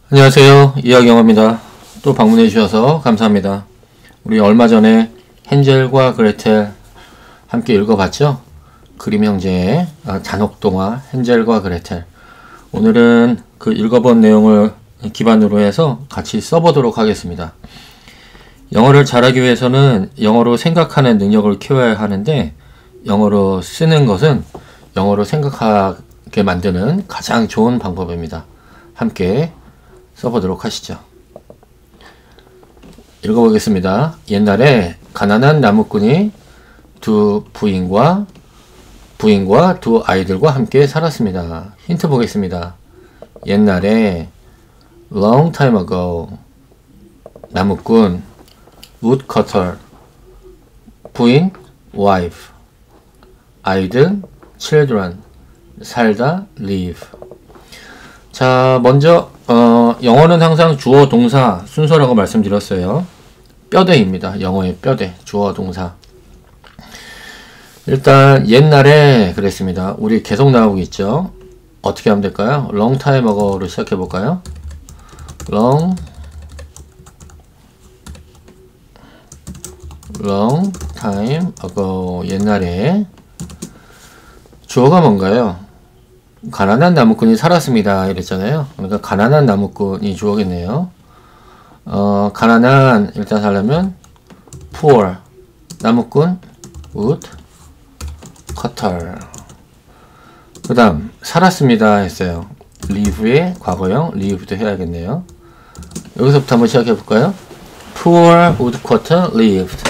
안녕하세요. 이학영어입니다. 또 방문해 주셔서 감사합니다. 우리 얼마 전에 헨젤과 그레텔 함께 읽어봤죠? 그림 형제의 잔혹동화 헨젤과 그레텔. 오늘은 그 읽어본 내용을 기반으로 해서 같이 써보도록 하겠습니다. 영어를 잘하기 위해서는 영어로 생각하는 능력을 키워야 하는데, 영어로 쓰는 것은 영어로 생각하게 만드는 가장 좋은 방법입니다. 함께 써보도록 하시죠. 읽어보겠습니다. 옛날에 가난한 나무꾼이 두 부인과 두 아이들과 함께 살았습니다. 힌트 보겠습니다. 옛날에 long time ago 나무꾼 woodcutter 부인 wife 아이들 children 살다 live. 자, 먼저 영어는 항상 주어 동사 순서라고 말씀드렸어요. 뼈대입니다. 영어의 뼈대, 주어 동사. 일단 옛날에 그랬습니다. 우리 계속 나오고 있죠. 어떻게 하면 될까요? long time ago로 시작해 볼까요? long time ago. 옛날에 주어가 뭔가요? 가난한 나무꾼이 살았습니다. 이랬잖아요. 그러니까 가난한 나무꾼이 주어겠네요. 가난한 일단 하려면 poor 나무꾼 wood cutter. 그 다음 살았습니다 했어요. live의 과거형 lived 해야겠네요. 여기서부터 한번 시작해 볼까요? poor wood cutter lived.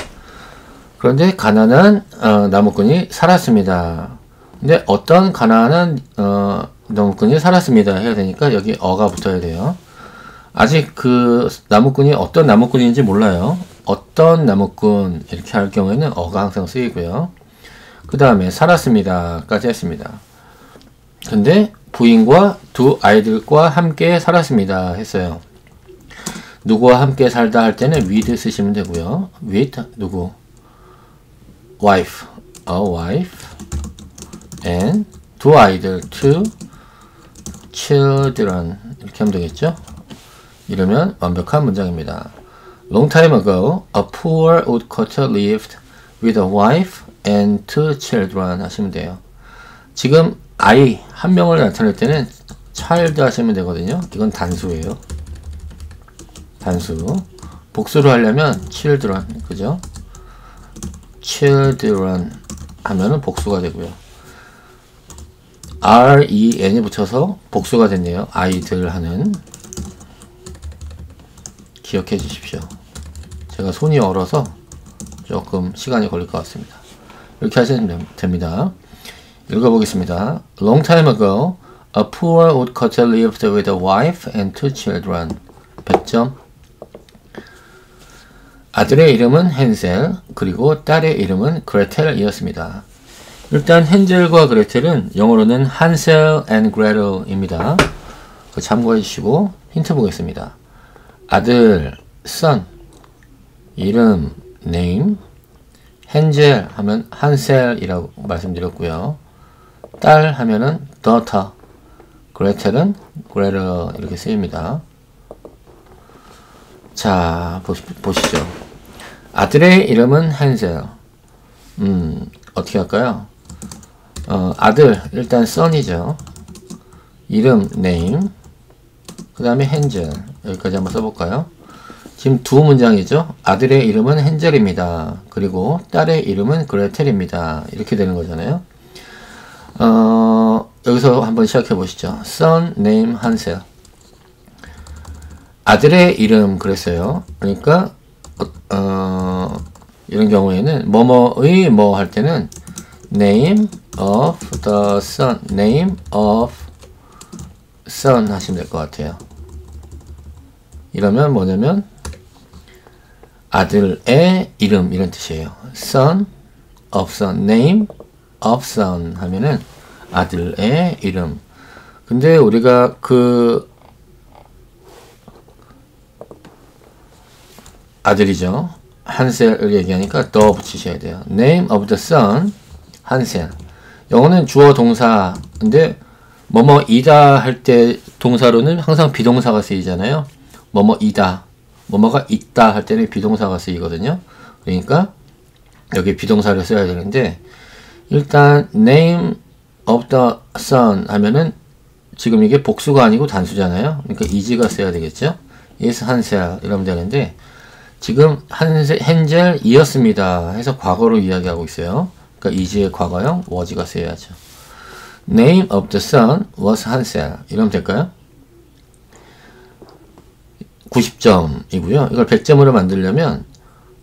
그런데 가난한 나무꾼이 살았습니다. 근데 어떤 가난한 나무꾼이 살았습니다 해야 되니까 여기 어가 붙어야 돼요. 아직 그 나무꾼이 어떤 나무꾼인지 몰라요. 어떤 나무꾼 이렇게 할 경우에는 어가 항상 쓰이고요. 그 다음에 살았습니다 까지 했습니다. 근데 부인과 두 아이들과 함께 살았습니다 했어요. 누구와 함께 살다 할 때는 with 쓰시면 되고요. with 누구? wife, a wife and 두 아이들, two children 이렇게 하면 되겠죠? 이러면 완벽한 문장입니다. Long time ago, a poor woodcutter lived with a wife and two children 하시면 돼요. 지금 아이 한 명을 나타낼 때는 child 하시면 되거든요. 이건 단수예요. 단수. 복수로 하려면 children, 그죠? children 하면은 복수가 되고요. ren이 붙여서 복수가 됐네요. 아이들 하는. 기억해 주십시오. 제가 손이 얼어서 조금 시간이 걸릴 것 같습니다. 이렇게 하시면 됩니다. 읽어보겠습니다. Long time ago, a poor woodcutter lived with a wife and two children. 100점. 아들의 이름은 헨셀, 그리고 딸의 이름은 그레텔이었습니다. 일단 헨젤과 그레텔은 영어로는 한셀 앤 그레텔입니다. 참고해 주시고 힌트 보겠습니다. 아들 son 이름 name 헨젤 하면 한셀이라고 말씀드렸고요. 딸 하면은 daughter 그레텔은 그레텔 이렇게 쓰입니다. 자 보시죠. 아들의 이름은 헨셀. 어떻게 할까요? 아들 일단 son이죠. 이름 name 그 다음에 헨젤. 여기까지 한번 써볼까요? 지금 두 문장이죠. 아들의 이름은 헨젤입니다. 그리고 딸의 이름은 그레텔입니다. 이렇게 되는 거잖아요. 여기서 한번 시작해 보시죠. son name 한셀. 아들의 이름 그랬어요. 그러니까 이런 경우에는 뭐뭐의 뭐 할 때는 name of the son, name of son 하시면 될 것 같아요. 이러면 뭐냐면 아들의 이름 이런 뜻이에요. son of son, name of son 하면은 아들의 이름. 근데 우리가 그 아들이죠. 한셀을 얘기하니까 더 붙이셔야 돼요. name of the son 한셀. 영어는 주어 동사인데 뭐뭐이다 할 때 동사로는 항상 비동사가 쓰이잖아요. 뭐뭐이다, 뭐뭐가 있다 할 때는 비동사가 쓰이거든요. 그러니까 여기 비동사를 써야 되는데, 일단 name of the son 하면은 지금 이게 복수가 아니고 단수잖아요. 그러니까 is가 써야 되겠죠. is 한셀 이러면 되는데, 지금 헨젤이었습니다 해서 과거로 이야기하고 있어요. 그러니까 is의 과거형 was가 써야죠. Name of the son was 한셀 이러면 될까요? 90점이고요. 이걸 100점으로 만들려면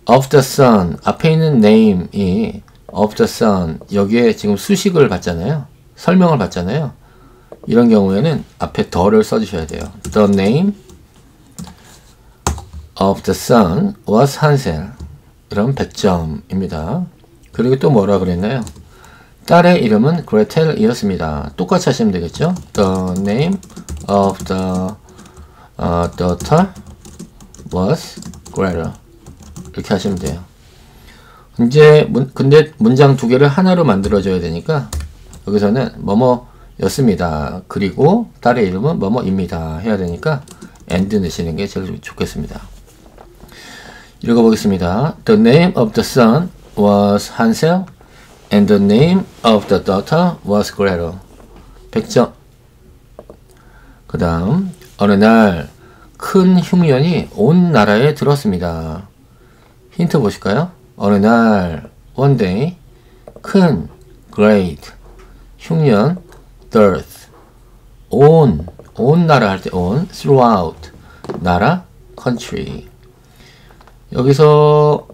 of the son 앞에 있는 name이 of the son 여기에 지금 수식을 받잖아요. 설명을 받잖아요. 이런 경우에는 앞에 the를 써주셔야 돼요. The name of the son was 한셀. 이러면 100점입니다. 그리고 또 뭐라 그랬나요? 딸의 이름은 그레텔이었습니다. 똑같이 하시면 되겠죠? The name of the daughter was Gretel. 이렇게 하시면 돼요. 이제 근데 문장 두 개를 하나로 만들어줘야 되니까 여기서는 뭐뭐였습니다. 그리고 딸의 이름은 뭐뭐입니다. 해야 되니까 and 넣으시는 게 제일 좋겠습니다. 읽어보겠습니다. The name of the son was Hansel and the name of the daughter was Gretel. 100점. 그 다음 어느 날 큰 흉년이 온 나라에 들었습니다. 힌트 보실까요? 어느 날 one day 큰 great 흉년 dearth 온 나라 할 때 온 throughout 나라 country. 여기서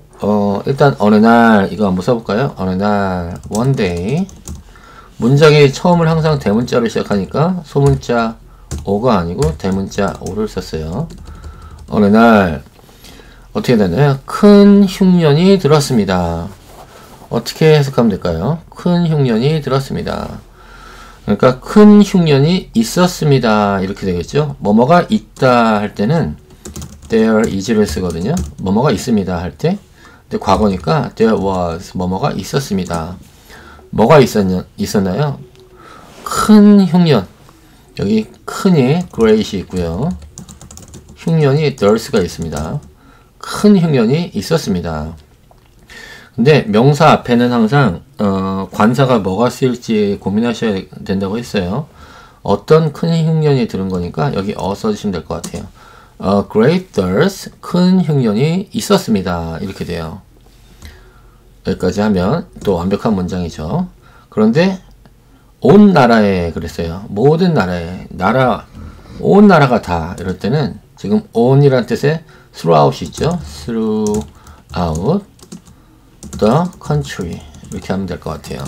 일단 어느 날 이거 한번 써볼까요? 어느 날 one day 문장의 처음을 항상 대문자로 시작하니까 소문자 오가 아니고 대문자 오를 썼어요. 어느 날 어떻게 되나요? 큰 흉년이 들었습니다. 어떻게 해석하면 될까요? 큰 흉년이 들었습니다. 그러니까 큰 흉년이 있었습니다. 이렇게 되겠죠? 뭐뭐가 있다 할 때는 there is를 쓰거든요. 뭐뭐가 있습니다 할 때. 근데 과거니까 there was 뭐뭐가 있었습니다. 뭐가 있었나요? 큰 흉년. 여기 큰이 great이 있고요. 흉년이 dearth가 있습니다. 큰 흉년이 있었습니다. 근데 명사 앞에는 항상 관사가 뭐가 쓰일지 고민하셔야 된다고 했어요. 어떤 큰 흉년이 들은 거니까 여기 써주시면 될 것 같아요. Great dearth, 큰 흉년이 있었습니다. 이렇게 돼요. 여기까지 하면 또 완벽한 문장이죠. 그런데 온 나라에 그랬어요. 모든 나라에 온 나라가 다 이럴 때는 지금 on이라는 뜻의 throughout이 있죠. throughout the country 이렇게 하면 될 것 같아요.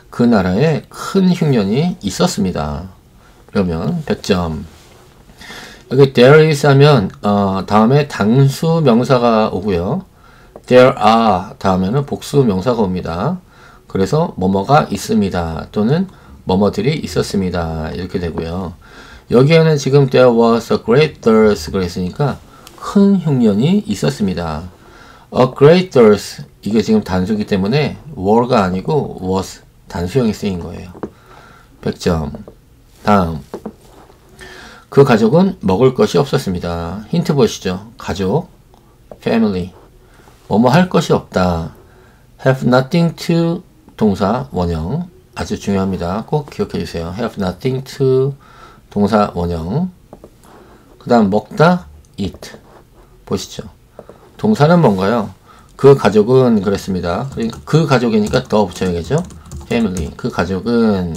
그 나라에 큰 흉년이 있었습니다. 그러면 100점. 여기 there is 하면 다음에 단수 명사가 오고요. there are 다음에는 복수 명사가 옵니다. 그래서 뭐뭐가 있습니다. 또는 뭐뭐들이 있었습니다. 이렇게 되고요. 여기에는 지금 there was a great dearth 그랬으니까 큰 흉년이 있었습니다. A great dearth 이게 지금 단수기 때문에 were가 아니고 was 단수형이 쓰인 거예요. 100점. 다음 그 가족은 먹을 것이 없었습니다. 힌트 보시죠. 가족 family 뭐뭐 할 것이 없다. have nothing to 동사 원형 아주 중요합니다. 꼭 기억해 주세요. have nothing to 동사 원형. 그 다음 먹다 eat 보시죠. 동사는 뭔가요? 그 가족은 그랬습니다. 그 가족이니까 더 붙여야겠죠. family 그 가족은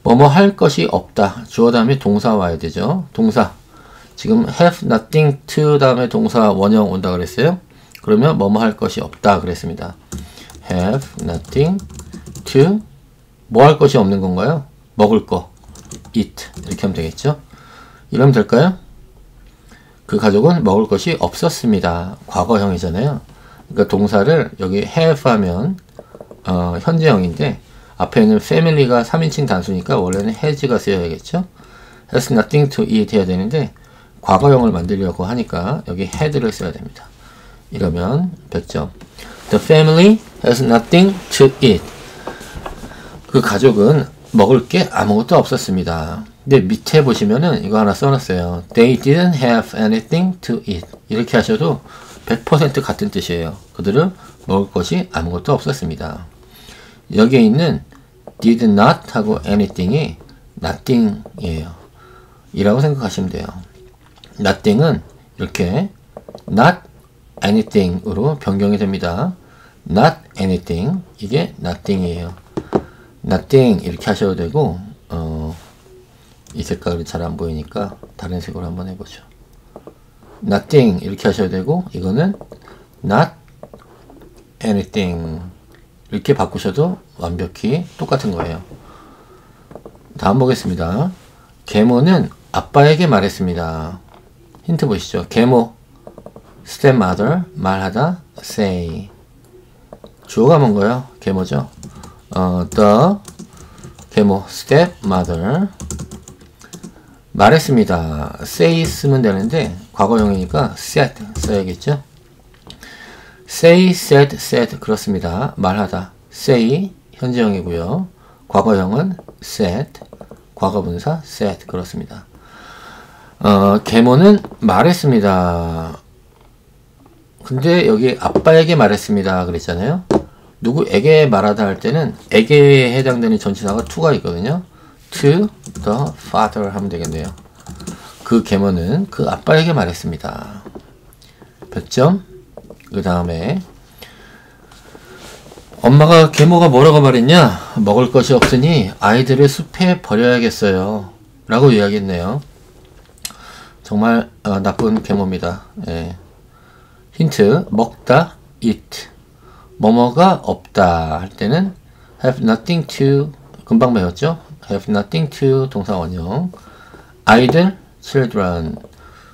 뭐뭐 할 것이 없다. 주어 다음에 동사 와야 되죠. 동사 지금 have nothing to 다음에 동사 원형 온다 그랬어요. 그러면 뭐뭐 할 것이 없다 그랬습니다. have nothing to 뭐 할 것이 없는 건가요? 먹을 거 eat 이렇게 하면 되겠죠. 이러면 될까요? 그 가족은 먹을 것이 없었습니다. 과거형이잖아요. 그러니까 동사를 여기 have 하면 현재형인데 앞에 있는 family가 3인칭 단수니까 원래는 has가 쓰여야겠죠. has nothing to eat 해야 되는데 과거형을 만들려고 하니까 여기 had를 써야 됩니다. 이러면 100점. The family has nothing to eat. 그 가족은 먹을 게 아무것도 없었습니다. 근데 밑에 보시면은 이거 하나 써놨어요. They didn't have anything to eat. 이렇게 하셔도 100% 같은 뜻이에요. 그들은 먹을 것이 아무것도 없었습니다. 여기에 있는 did not 하고 anything이 nothing이에요. 이라고 생각하시면 돼요. nothing은 이렇게 not anything으로 변경이 됩니다. not anything, 이게 nothing이에요. nothing 이렇게 하셔도 되고, 이 색깔이 잘 안 보이니까 다른 색으로 한번 해보죠. nothing 이렇게 하셔도 되고, 이거는 not anything 이렇게 바꾸셔도 완벽히 똑같은 거예요. 다음 보겠습니다. 계모는 아빠에게 말했습니다. 힌트 보시죠. 계모, stepmother, 말하다, say. 주어가 뭔가요? 계모죠. the, 계모, stepmother. 말했습니다. say 쓰면 되는데, 과거형이니까 said 써야겠죠? say, said, said. 그렇습니다. 말하다. say, 현재형이고요. 과거형은 said, 과거분사 said. 그렇습니다. 계모는 말했습니다. 근데 여기 아빠에게 말했습니다. 그랬잖아요. 누구에게 말하다 할 때는 에게에 해당되는 전치사가 to가 있거든요. to the father 하면 되겠네요. 그 계모는 그 아빠에게 말했습니다. 100점. 그 다음에 엄마가 계모가 뭐라고 말했냐? 먹을 것이 없으니 아이들을 숲에 버려야겠어요. 라고 이야기했네요. 정말 나쁜 계모입니다. 예. 힌트, 먹다, eat. 뭐뭐가 없다 할 때는 have nothing to, 금방 배웠죠? have nothing to 동사 원형. 아이들, children.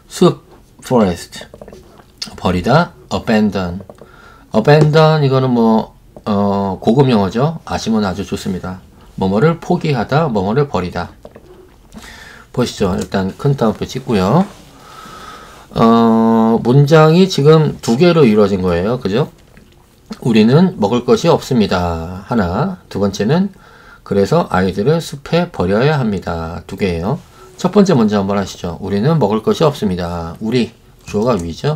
숲, forest. 버리다, abandon. abandon 이거는 뭐 고급 영어죠. 아시면 아주 좋습니다. 뭐뭐를 포기하다, 뭐뭐를 버리다. 보시죠. 일단 큰 따옴표 찍고요. 문장이 지금 두 개로 이루어진 거예요. 그죠? 우리는 먹을 것이 없습니다. 하나. 두 번째는 그래서 아이들을 숲에 버려야 합니다. 두 개예요. 첫 번째 문장 한번 하시죠. 우리는 먹을 것이 없습니다. 우리, 주어가 위죠.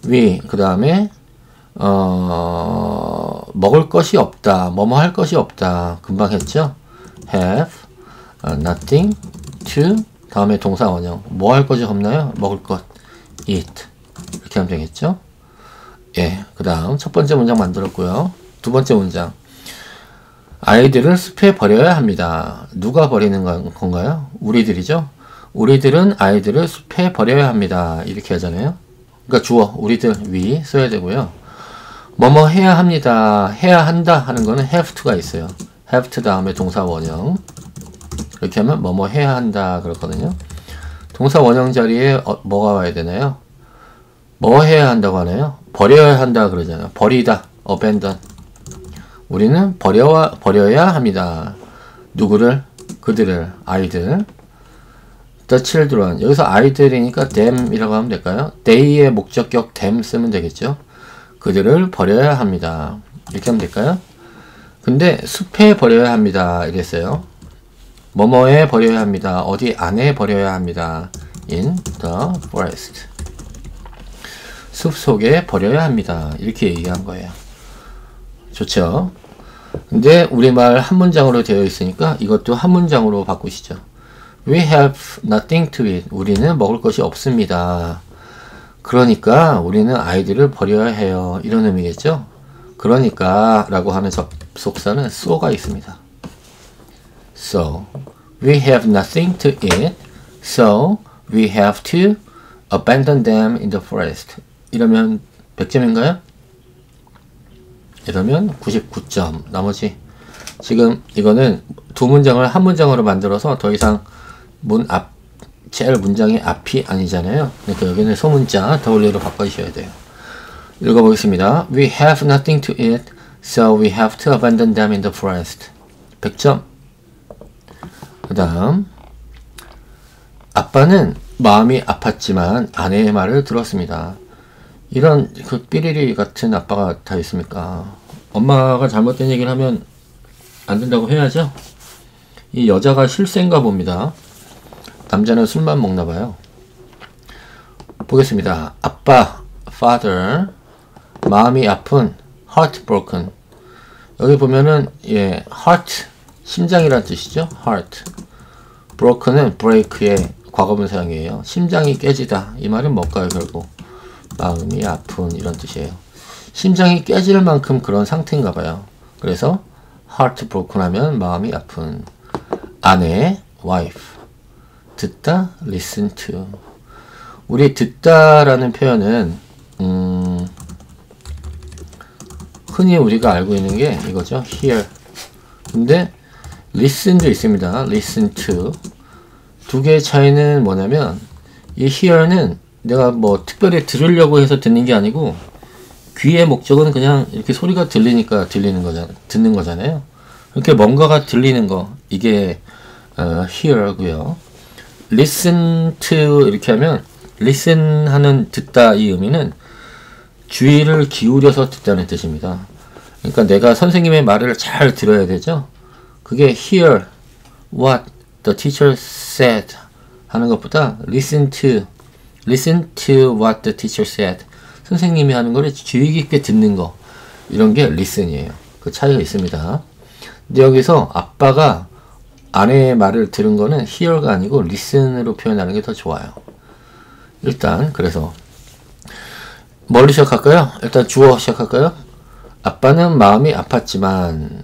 위, 그 다음에 먹을 것이 없다. 뭐뭐 할 것이 없다. 금방 했죠? have nothing to, 다음에 동사 원형. 뭐 할 것이 없나요? 먹을 것. eat. 이렇게 하면 되겠죠? 예. 그 다음 첫 번째 문장 만들었고요. 두 번째 문장. 아이들을 숲에 버려야 합니다. 누가 버리는 건가요? 우리들이죠? 우리들은 아이들을 숲에 버려야 합니다. 이렇게 하잖아요. 그러니까 주어, 우리들, we 써야 되고요. 뭐뭐 해야 합니다. 해야 한다 하는 거는 have to가 있어요. have to 다음에 동사 원형. 이렇게 하면 뭐뭐 해야 한다 그렇거든요. 동사 원형 자리에 뭐가 와야 되나요? 뭐 해야 한다고 하나요? 버려야 한다 그러잖아요. 버리다, abandon. 우리는 버려야 합니다. 누구를? 그들을, 아이들. the children. 여기서 아이들이니까 them이라고 하면 될까요? they의 목적격 them 쓰면 되겠죠? 그들을 버려야 합니다. 이렇게 하면 될까요? 근데 숲에 버려야 합니다. 이랬어요. 뭐뭐에 버려야 합니다. 어디 안에 버려야 합니다. in the forest. 숲 속에 버려야 합니다. 이렇게 얘기한 거예요. 좋죠? 근데 우리말 한 문장으로 되어 있으니까 이것도 한 문장으로 바꾸시죠. We have nothing to eat. 우리는 먹을 것이 없습니다. 그러니까 우리는 아이들을 버려야 해요. 이런 의미겠죠? 그러니까 라고 하는 접속사는 so가 있습니다. So, we have nothing to eat. So, we have to abandon them in the forest. 이러면 100점인가요? 이러면 99점. 나머지 지금 이거는 두 문장을 한 문장으로 만들어서 더 이상 제일 문장의 앞이 아니잖아요. 그러니까 여기는 소문자 W로 바꿔주셔야 돼요. 읽어보겠습니다. We have nothing to eat, so we have to abandon them in the forest. 100점. 그 다음 아빠는 마음이 아팠지만 아내의 말을 들었습니다. 이런 그 삐리리 같은 아빠가 다 있습니까? 엄마가 잘못된 얘기를 하면 안 된다고 해야죠. 이 여자가 실세인가 봅니다. 남자는 술만 먹나봐요. 보겠습니다. 아빠, father, 마음이 아픈, heartbroken. 여기 보면은, 예, heart, 심장이란 뜻이죠. heart. broken은 break의 과거분사형이에요. 심장이 깨지다. 이 말은 뭘까요, 결국? 마음이 아픈, 이런 뜻이에요. 심장이 깨질 만큼 그런 상태인가 봐요. 그래서, heartbroken 하면 마음이 아픈. 아내, wife. 듣다, listen to. 우리 듣다라는 표현은 흔히 우리가 알고 있는 게 이거죠. hear. 근데 listen도 있습니다. listen to. 두 개의 차이는 뭐냐면 이 hear는 내가 뭐 특별히 들으려고 해서 듣는 게 아니고 귀의 목적은 그냥 이렇게 소리가 들리니까 듣는 거잖아요. 이렇게 뭔가가 들리는 거 이게 hear고요. listen to 이렇게 하면 listen 하는 듣다 이 의미는 주의를 기울여서 듣다는 뜻입니다. 그러니까 내가 선생님의 말을 잘 들어야 되죠. 그게 hear what the teacher said 하는 것보다 listen to what the teacher said. 선생님이 하는 거를 주의 깊게 듣는 거 이런 게 listen이에요. 그 차이가 있습니다. 근데 여기서 아빠가 아내의 말을 들은 거는 hear가 아니고 listen으로 표현하는 게 더 좋아요. 일단 그래서 뭘로 시작할까요? 일단 주어 시작할까요? 아빠는 마음이 아팠지만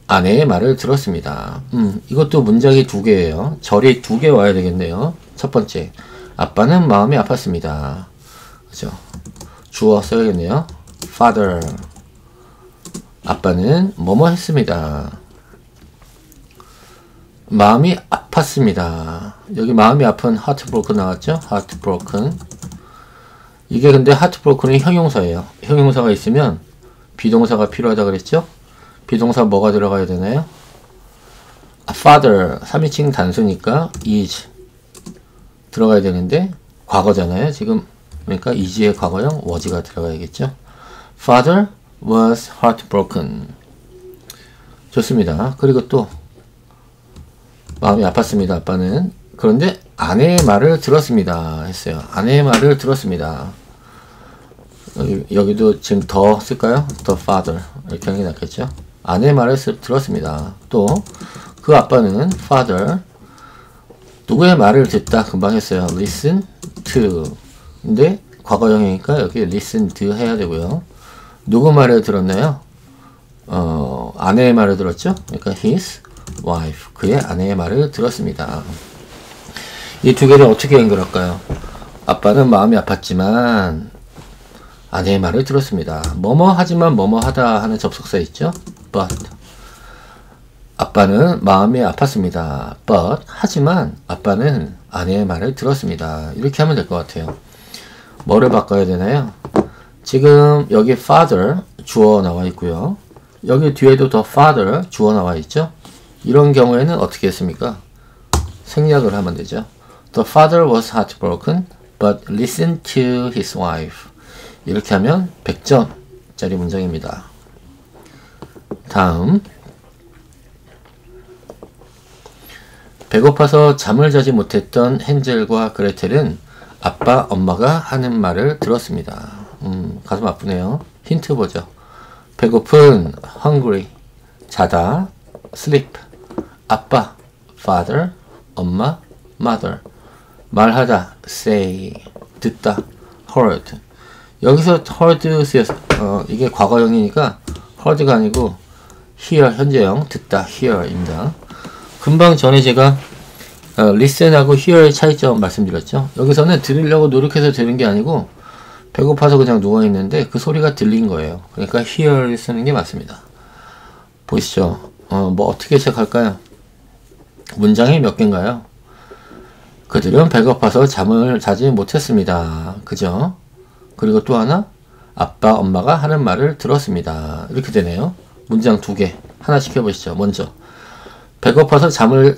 아내의 말을 들었습니다. 이것도 문장이 두 개예요. 절이 두 개 와야 되겠네요. 첫 번째, 아빠는 마음이 아팠습니다. 그죠? 주어 써야겠네요. father. 아빠는 뭐뭐 했습니다. 마음이 아팠습니다. 여기 마음이 아픈 heartbroken 나왔죠? heartbroken. 이게 근데 heartbroken은 형용사예요. 형용사가 있으면 비동사가 필요하다 그랬죠? 비동사 뭐가 들어가야 되나요? father 3인칭 단수니까 is 들어가야 되는데 과거잖아요. 지금 그러니까 is의 과거형 was가 들어가야겠죠? Father was heartbroken. 좋습니다. 그리고 또 마음이 아팠습니다. 아빠는. 그런데 아내의 말을 들었습니다. 했어요. 아내의 말을 들었습니다. 여기도 지금 더 쓸까요? The father. 이렇게 하는 게 낫겠죠? 아내의 말을 들었습니다. 또 그 아빠는 father 누구의 말을 듣다 금방 했어요. listen to. 근데 과거형이니까 여기 listen to 해야 되고요. 누구 말을 들었나요? 아내의 말을 들었죠? 그러니까 his wife. 그의 아내의 말을 들었습니다. 이 두 개를 어떻게 연결할까요? 아빠는 마음이 아팠지만 아내의 말을 들었습니다. 뭐뭐 하지만 뭐뭐 하다 하는 접속사 있죠? but. 아빠는 마음이 아팠습니다. but 하지만 아빠는 아내의 말을 들었습니다. 이렇게 하면 될 것 같아요. 뭐를 바꿔야 되나요? 지금 여기 father 주어 나와 있고요. 여기 뒤에도 the father 주어 나와 있죠? 이런 경우에는 어떻게 했습니까? 생략을 하면 되죠. The father was heartbroken but listened to his wife. 이렇게 하면 100점짜리 문장입니다. 다음 배고파서 잠을 자지 못했던 헨젤과 그레텔은 아빠, 엄마가 하는 말을 들었습니다. 가슴 아프네요. 힌트 보죠. 배고픈 hungry, 자다 sleep, 아빠 father, 엄마 mother, 말하다 say, 듣다 heard. 여기서 heard 쓰였, 이게 과거형이니까 heard가 아니고 hear 현재형 듣다 hear입니다. 금방 전에 제가 listen하고 hear의 차이점 말씀드렸죠. 여기서는 들으려고 노력해서 들은 게 아니고 배고파서 그냥 누워있는데 그 소리가 들린 거예요. 그러니까 hear를 쓰는 게 맞습니다. 보시죠. 뭐 어떻게 시작할까요? 문장이 몇 개인가요? 그들은 배고파서 잠을 자지 못했습니다. 그죠? 그리고 또 하나 아빠, 엄마가 하는 말을 들었습니다. 이렇게 되네요. 문장 두 개 하나씩 해보시죠. 먼저 배고파서 잠을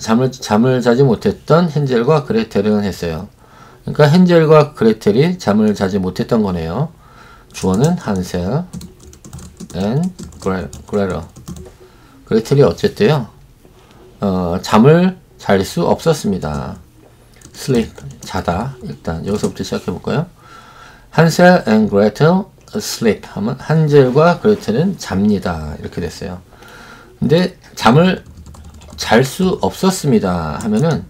자지 못했던 헨젤과 그레텔은 했어요. 그러니까 헨젤과 그레텔이 잠을 자지 못했던 거네요. 주어는 한셀 and 그레텔. 그레텔이 어쨌대요? 잠을 잘 수 없었습니다. sleep, 자다. 일단 여기서부터 시작해 볼까요? 한셀 and Gretel sleep 하면 한젤과 그레텔은 잡니다. 이렇게 됐어요. 근데 잠을 잘 수 없었습니다 하면은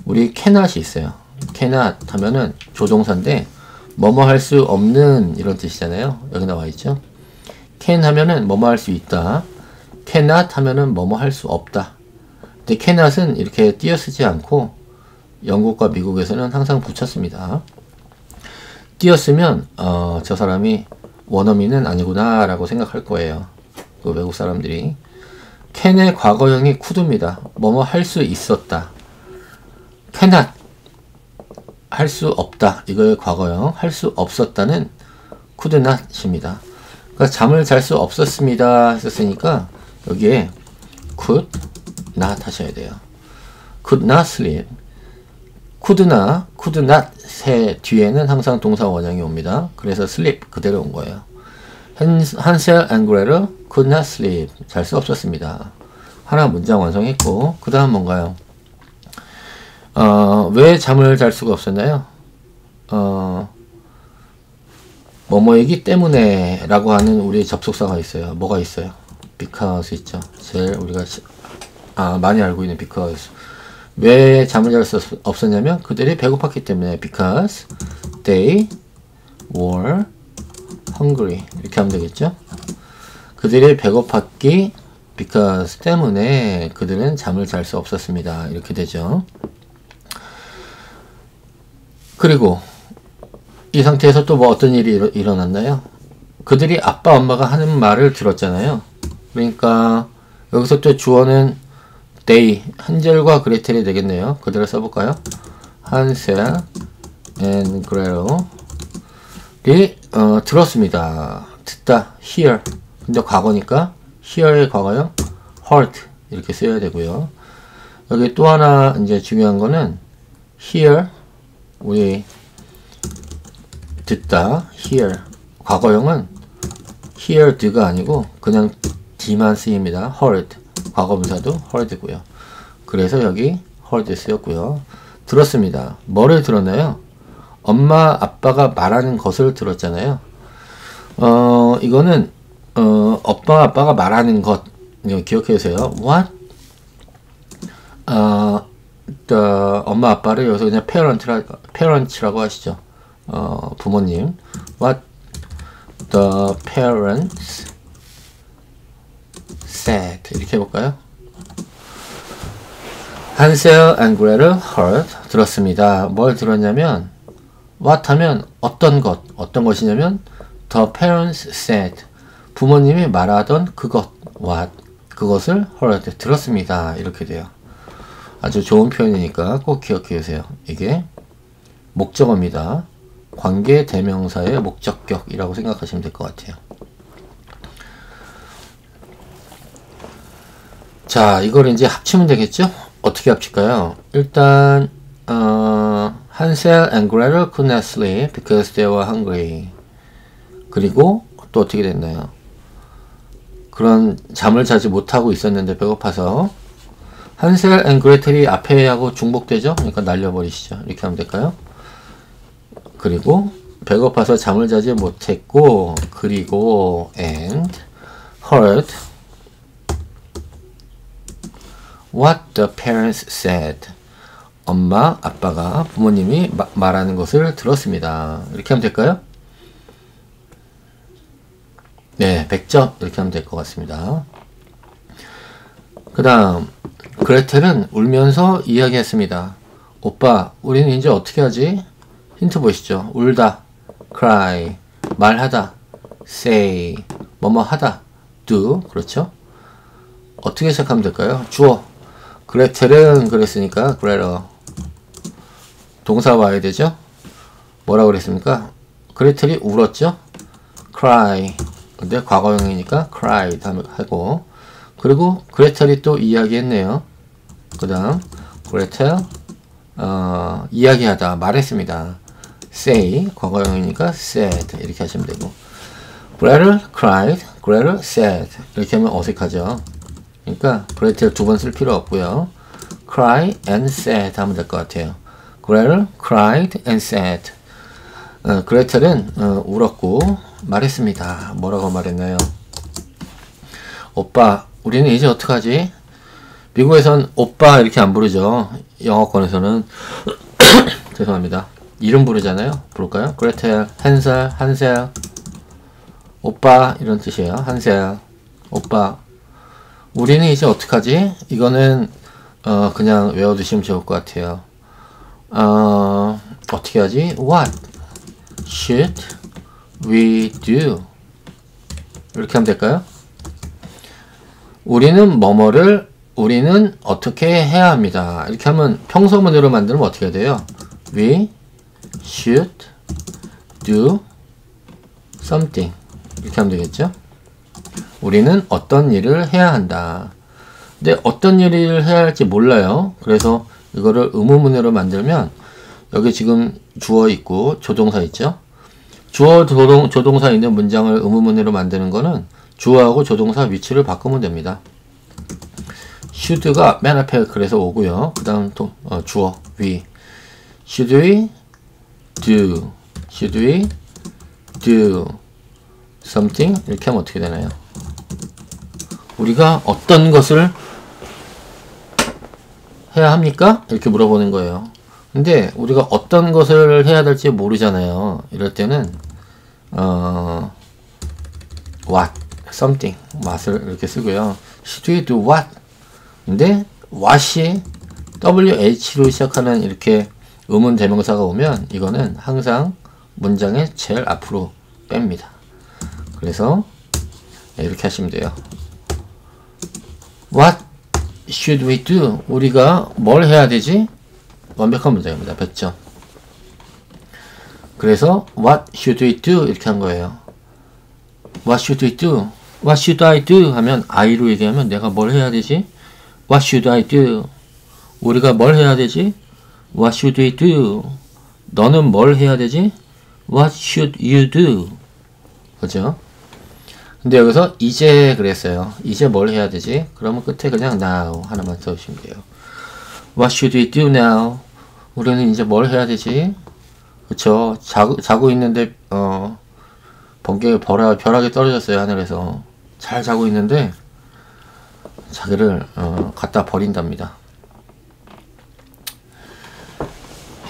우리 cannot이 있어요. cannot 하면은 조동사인데 뭐뭐 할 수 없는 이런 뜻이잖아요. 여기 나와 있죠. can 하면은 뭐뭐 할 수 있다. cannot 하면은 뭐뭐 할 수 없다. 근데 cannot은 이렇게 띄어쓰지 않고 영국과 미국에서는 항상 붙였습니다. 띄었으면 저 사람이 원어민은 아니구나 라고 생각할 거예요. 그 외국 사람들이. can의 과거형이 could입니다. 뭐뭐 할 수 있었다. cannot 할 수 없다. 이거의 과거형. 할 수 없었다는 could not입니다. 그러니까 잠을 잘 수 없었습니다 했었으니까 여기에 could not 하셔야 돼요. could not sleep. could나 could not의 뒤에는 항상 동사 원형이 옵니다. 그래서 sleep 그대로 온 거예요. 한셀 and Gretel could not sleep. 잘 수 없었습니다. 하나 문장 완성했고 그 다음 뭔가요? 왜 잠을 잘 수가 없었나요? 뭐뭐이기 때문에 라고 하는 우리 접속사가 있어요. 뭐가 있어요? because 있죠. 제일 우리가 많이 알고 있는 because. 왜 잠을 잘 수 없었냐면 그들이 배고팠기 때문에 because they were hungry 이렇게 하면 되겠죠. 그들이 배고팠기 because 때문에 그들은 잠을 잘 수 없었습니다. 이렇게 되죠. 그리고 이 상태에서 또 뭐 어떤 일이 일어났나요? 그들이 아빠 엄마가 하는 말을 들었잖아요. 그러니까 여기서 또 주어는 they, 한젤과 그레텔이 되겠네요. 그대로 써볼까요? 한셀 and Gretel이 들었습니다. 듣다, hear. 근데 과거니까 hear의 과거요 heard 이렇게 써야 되고요. 여기 또 하나 이제 중요한 거는 hear 우리 듣다 hear 과거형은 heard가 아니고 그냥 d만 쓰입니다. heard 과거분사도 heard고요. 그래서 여기 heard 쓰였고요. 들었습니다. 뭐를 들었나요? 엄마 아빠가 말하는 것을 들었잖아요. 이거는 엄마 아빠가 말하는 것 이거 기억해 주세요. what 엄마 아빠를 여기서 그냥 parents라고 하시죠. 부모님. What the parents said. 이렇게 해볼까요? 한셀 and Gretel heard. 들었습니다. 뭘 들었냐면 what 하면 어떤 것. 어떤 것이냐면 the parents said. 부모님이 말하던 그것. what. 그것을 heard. 들었습니다. 이렇게 돼요. 아주 좋은 표현이니까 꼭 기억해 주세요. 이게 목적어입니다. 관계 대명사의 목적격이라고 생각하시면 될 것 같아요. 자, 이걸 이제 합치면 되겠죠? 어떻게 합칠까요? 일단 Hansel and Gretel could not sleep because they were hungry. 그리고 또 어떻게 됐나요? 그런 잠을 자지 못하고 있었는데 배고파서 한셀 앤 그레텔이 앞에 하고 중복되죠? 그러니까 날려버리시죠. 이렇게 하면 될까요? 그리고 배고파서 잠을 자지 못했고 그리고 and heard what the parents said. 엄마, 아빠가 부모님이 말하는 것을 들었습니다. 이렇게 하면 될까요? 네, 100점 이렇게 하면 될 것 같습니다. 그 다음 그레텔은 울면서 이야기했습니다. 오빠, 우리는 이제 어떻게 하지? 힌트 보시죠. 울다, cry, 말하다, say, 뭐뭐 하다, do, 그렇죠? 어떻게 시작하면 될까요? 주어. 그레텔은 그랬으니까 Gretel. 동사 와야 되죠? 뭐라고 그랬습니까? 그레텔이 울었죠? cry. 근데 과거형이니까 cried 하고 그리고 그레텔이 또 이야기했네요. 그 다음 그레텔 이야기하다 말했습니다. say 과거형이니까 said 이렇게 하시면 되고 Gretel cried, Gretel said 이렇게 하면 어색하죠. 그러니까 그레텔 두 번 쓸 필요 없고요. cry and sad 하면 될 것 같아요. 그레텔 cried and sad. 그레텔은 울었고 말했습니다. 뭐라고 말했나요? 오빠, 우리는 이제 어떡하지? 미국에선 오빠 이렇게 안 부르죠. 영어권에서는 죄송합니다. 이름 부르잖아요. 부를까요? 그레텔, 한셀, 한셀, 오빠 이런 뜻이에요. 한셀, 오빠. 우리는 이제 어떡하지? 이거는 그냥 외워두시면 좋을 것 같아요. 어떻게 하지? What should we do? 이렇게 하면 될까요? 우리는 어떻게 해야 합니다. 이렇게 하면 평소문으로 만들면 어떻게 돼요? We should do something. 이렇게 하면 되겠죠? 우리는 어떤 일을 해야 한다. 근데 어떤 일을 해야 할지 몰라요. 그래서 이거를 의문문으로 만들면 여기 지금 주어 있고 조동사 있죠? 주어 조동사 있는 문장을 의문문으로 만드는 거는 주어하고 조동사 위치를 바꾸면 됩니다. should가 맨 앞에 그래서 오고요. 그 다음 또 주어 we. Should we do? Should we do something? 이렇게 하면 어떻게 되나요? 우리가 어떤 것을 해야 합니까? 이렇게 물어보는 거예요. 근데 우리가 어떤 것을 해야 될지 모르잖아요. 이럴 때는 what, something, what을 이렇게 쓰고요. Should we do what? 근데 what이 WH로 시작하는 이렇게 의문 대명사가 오면 이거는 항상 문장의 제일 앞으로 뺍니다. 그래서 이렇게 하시면 돼요. What should we do? 우리가 뭘 해야 되지? 완벽한 문장입니다. 100점. 그래서 What should we do? 이렇게 한 거예요. What should we do? What should I do? 하면 I로 얘기하면 내가 뭘 해야 되지? What should I do? 우리가 뭘 해야 되지? What should we do? 너는 뭘 해야 되지? What should you do? 그죠? 근데 여기서 이제 그랬어요. 이제 뭘 해야 되지? 그러면 끝에 그냥 now 하나만 써주시면 돼요. What should we do now? 우리는 이제 뭘 해야 되지? 그쵸? 자고 있는데 번개가 벼락이 떨어졌어요. 하늘에서. 잘 자고 있는데 자기를 갖다 버린답니다.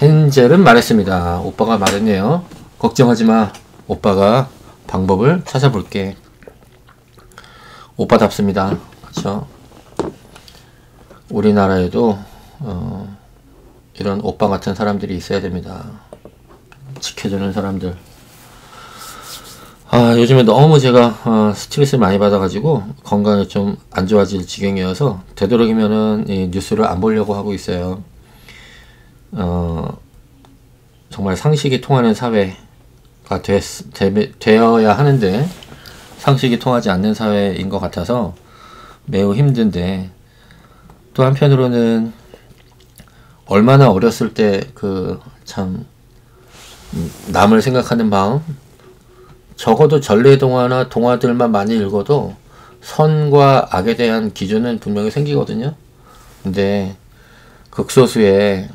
헨젤은 말했습니다. 오빠가 말했네요. 걱정하지마. 오빠가 방법을 찾아볼게. 오빠답습니다. 그쵸? 우리나라에도 이런 오빠 같은 사람들이 있어야 됩니다. 지켜주는 사람들. 요즘에 너무 제가 스트레스를 많이 받아가지고 건강이 좀 안 좋아질 지경이어서 되도록이면은 이 뉴스를 안 보려고 하고 있어요. 정말 상식이 통하는 사회가 되어야 하는데 상식이 통하지 않는 사회인 것 같아서 매우 힘든데, 또 한편으로는 얼마나 어렸을 때 참 남을 생각하는 마음, 적어도 전래동화나 동화들만 많이 읽어도 선과 악에 대한 기준은 분명히 생기거든요. 근데 극소수의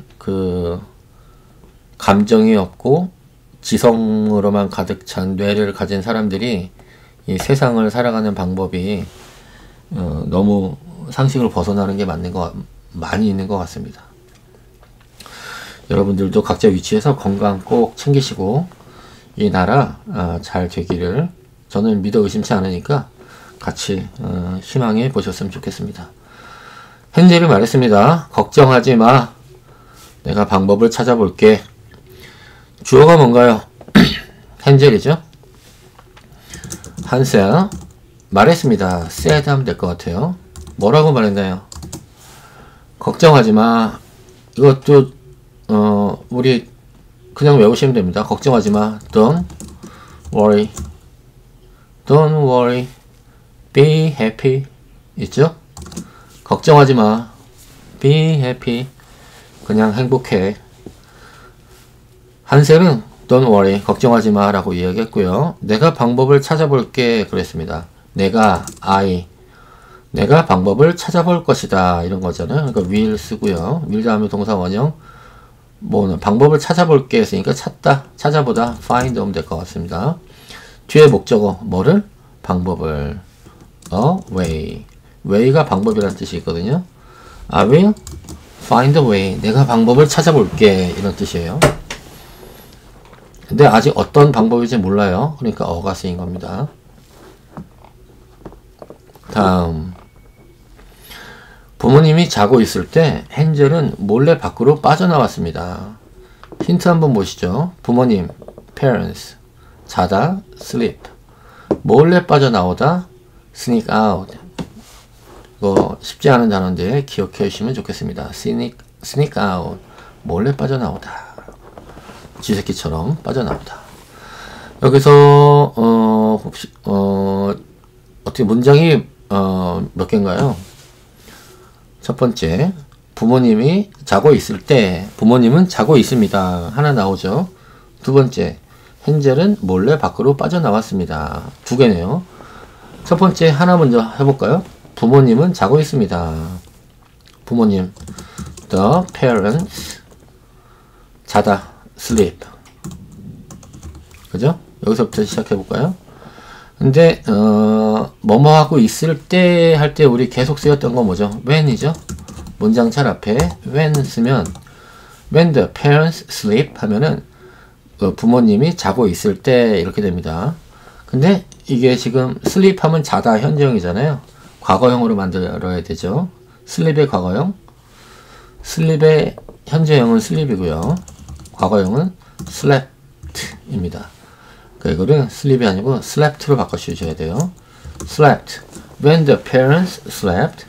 감정이 없고 지성으로만 가득 찬 뇌를 가진 사람들이 이 세상을 살아가는 방법이 너무 상식을 벗어나는 게 많이 있는 것 같습니다. 여러분들도 각자 위치에서 건강 꼭 챙기시고 이 나라 잘 되기를 저는 믿어 의심치 않으니까 같이 희망해 보셨으면 좋겠습니다. 헨젤이 말했습니다. 걱정하지 마. 내가 방법을 찾아볼게. 주어가 뭔가요? 헨젤이죠. 한셀 말했습니다. said 하면 될 것 같아요. 뭐라고 말했나요? 걱정하지 마. 이것도 우리 그냥 외우시면 됩니다. 걱정하지 마. Don't worry. Don't worry. Be happy. 있죠? 걱정하지 마. Be happy. 그냥 행복해. 한셀은 Don't worry. 걱정하지 마 라고 이야기했고요. 내가 방법을 찾아볼게 그랬습니다. 내가 방법을 찾아볼 것이다. 이런 거잖아요. 그러니까 will 쓰고요. will 다음에 동사 원형. 뭐는 방법을 찾아볼게 했으니까 찾다, 찾아보다, find 하면 될 것 같습니다. 뒤에 목적어, 뭐를? 방법을. way. way가 방법이라는 뜻이 있거든요. I will find a way. 내가 방법을 찾아볼게. 이런 뜻이에요. 근데 아직 어떤 방법인지 몰라요. 그러니까 어가 쓰인 겁니다. 다음. 부모님이 자고 있을 때 헨젤은 몰래 밖으로 빠져나왔습니다. 힌트 한번 보시죠. 부모님, parents, 자다, sleep. 몰래 빠져나오다, sneak out. 이거 쉽지 않은 단어인데 기억해 주시면 좋겠습니다. sneak out. 몰래 빠져나오다. 쥐새끼처럼 빠져나오다. 여기서 혹시 어떻게 문장이 몇 개인가요? 첫 번째, 부모님이 자고 있을 때 부모님은 자고 있습니다. 하나 나오죠. 두 번째, 헨젤은 몰래 밖으로 빠져나왔습니다. 두 개네요. 첫 번째 하나 먼저 해볼까요? 부모님은 자고 있습니다. 부모님, the parents, 자다, sleep. 그죠? 여기서부터 시작해볼까요? 근데 뭐뭐 하고 있을 때 할 때 우리 계속 쓰였던 건 뭐죠? when이죠? 문장 찰 앞에 when 쓰면 when the parents sleep 하면은 부모님이 자고 있을 때 이렇게 됩니다. 근데 이게 지금 sleep 하면 자다 현재형이잖아요. 과거형으로 만들어야 되죠. sleep의 과거형, sleep의 현재형은 sleep이고요. 과거형은 slept입니다. 이거를 sleep이 아니고 slept로 바꿔주셔야 돼요. slept. When the parents slept.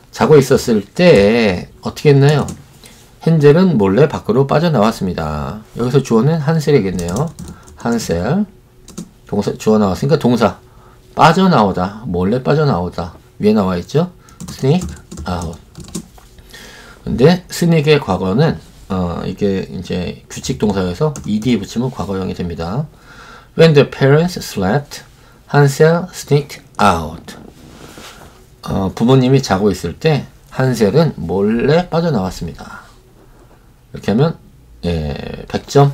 자고 있었을 때 어떻게 했나요? 헨젤은 몰래 밖으로 빠져나왔습니다. 여기서 주어는 한셀이겠네요. 한셀. 동사, 주어 나왔으니까 동사. 빠져나오다. 몰래 빠져나오다. 위에 나와있죠? sneak out. 근데 sneak의 과거는 이게 이제 규칙 동사여서 ed 붙이면 과거형이 됩니다. When the parents slept, 한셀 sneaked out. 부모님이 자고 있을 때 한셀은 몰래 빠져나왔습니다. 이렇게 하면 100점.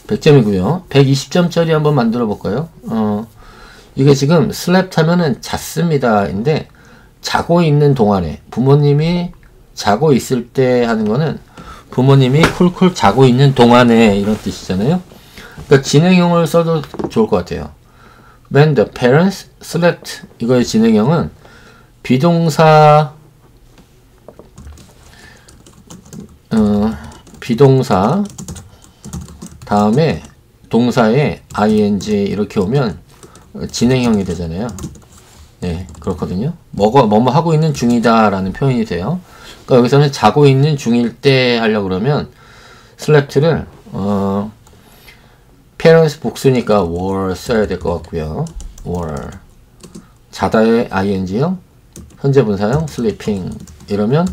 100점이고요. 120점짜리 한번 만들어 볼까요? 이게 지금 slept 하면은 잤습니다. 인데 자고 있는 동안에 부모님이 자고 있을 때 하는 거는 부모님이 쿨쿨 자고 있는 동안에 이런 뜻이잖아요. 그러니까 진행형을 써도 좋을 것 같아요. When the parents slept. 이거의 진행형은 비동사 다음에 동사에 ing 이렇게 오면 진행형이 되잖아요. 네, 그렇거든요. 뭐뭐 하고 있는 중이다 라는 표현이 돼요. 그러니까 여기서는 자고 있는 중일 때 하려고 그러면 slept를 parents 복수니까 were 써야 될 것 같고요. were. 자다의 ing형, 현재 분사형 sleeping. 이러면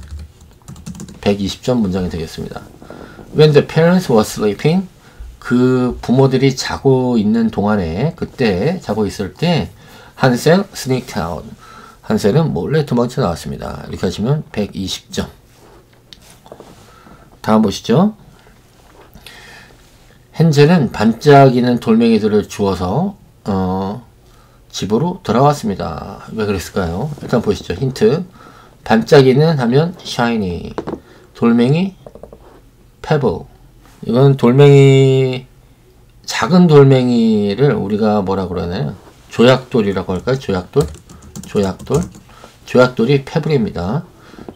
120점 문장이 되겠습니다. When the parents were sleeping, 그 부모들이 자고 있는 동안에, 그때 자고 있을 때 한셀 sneaked out. 한셀은 몰래 도망쳐 나왔습니다. 이렇게 하시면 120점. 다음 보시죠. 헨젤은 반짝이는 돌멩이들을 주워서 집으로 돌아왔습니다. 왜 그랬을까요? 일단 보시죠. 힌트. 반짝이는 하면 shiny. 돌멩이 pebble. 이건 돌멩이, 작은 돌멩이를 우리가 뭐라 그러나요? 조약돌이라고 할까요? 조약돌? 조약돌이 pebble입니다.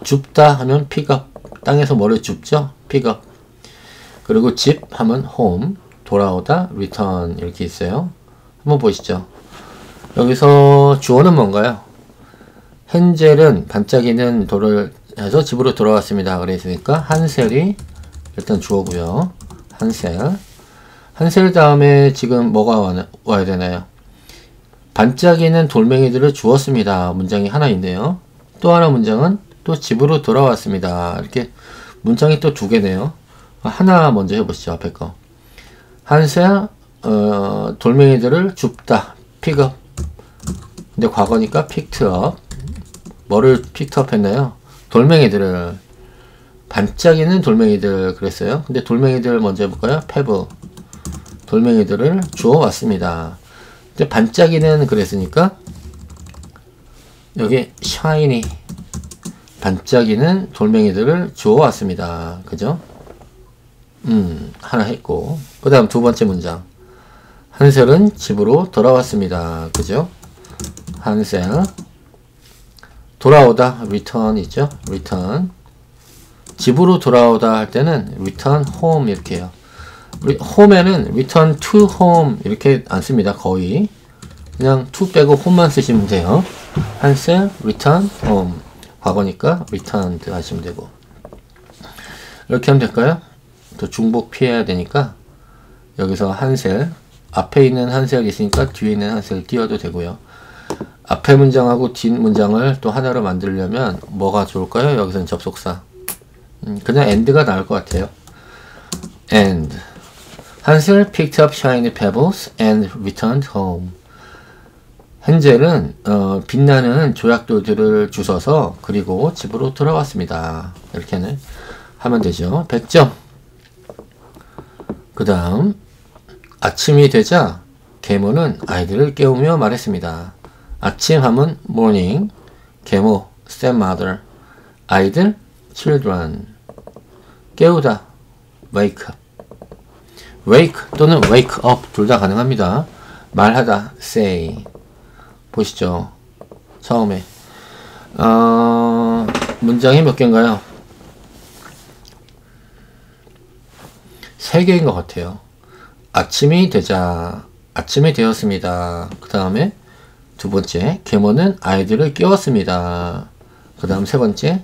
줍다 하면 pick up. 땅에서 뭐를 줍죠? pick up. 그리고 집 하면 home. 돌아오다 return. 이렇게 있어요. 한번 보시죠. 여기서 주어는 뭔가요? 헨젤은 반짝이는 돌을 해서 집으로 돌아왔습니다. 그랬으니까 한셀이 일단 주어고요. 한셀 다음에 지금 뭐가 와야 되나요? 반짝이는 돌멩이들을 주었습니다. 문장이 하나 있네요. 또 하나 문장은 또 집으로 돌아왔습니다. 이렇게 문장이 또 두 개네요. 하나 먼저 해보시죠. 앞에 거. 한셀 돌멩이들을 줍다. 픽업. 근데 과거니까 picked up. 뭐를 picked up 했나요? 돌멩이들을. 반짝이는 돌멩이들 그랬어요. 근데 돌멩이들 먼저 해볼까요? pebble. 돌멩이들을 주워 왔습니다. 근데 반짝이는 그랬으니까 여기 shiny. 반짝이는 돌멩이들을 주워 왔습니다. 그죠? 하나 했고. 그 다음 두 번째 문장. 한셀은 집으로 돌아왔습니다. 그죠? 한셀. 돌아오다. return 있죠? return. 집으로 돌아오다 할 때는 return home 이렇게 해요. home에는 return to home 이렇게 안 씁니다. 거의. 그냥 to 빼고 home만 쓰시면 돼요. 한셀 return home. 과거니까 returned 하시면 되고. 이렇게 하면 될까요? 또 중복 피해야 되니까 여기서 한셀 앞에 있는 한셀이 있으니까 뒤에 있는 한셀 띄워도 되고요. 앞에 문장하고 뒷 문장을 또 하나로 만들려면 뭐가 좋을까요? 여기서는 접속사. 그냥 and가 나을 것 같아요. and 한셀 picked up shiny pebbles and returned home. 헨젤은 빛나는 조약돌들을 주워서 그리고 집으로 돌아왔습니다. 이렇게는 하면 되죠. 100점. 그 다음 아침이 되자 계모는 아이들을 깨우며 말했습니다. 아침 하면 morning, 계모 stepmother, 아이들 children, 깨우다 wake up, wake 또는 wake up 둘 다 가능합니다. 말하다 say. 보시죠. 처음에 문장이 몇 개인가요? 3개인 것 같아요. 아침이 되자, 아침이 되었습니다. 그 다음에 두 번째, 계모는 아이들을 깨웠습니다. 그 다음 세 번째,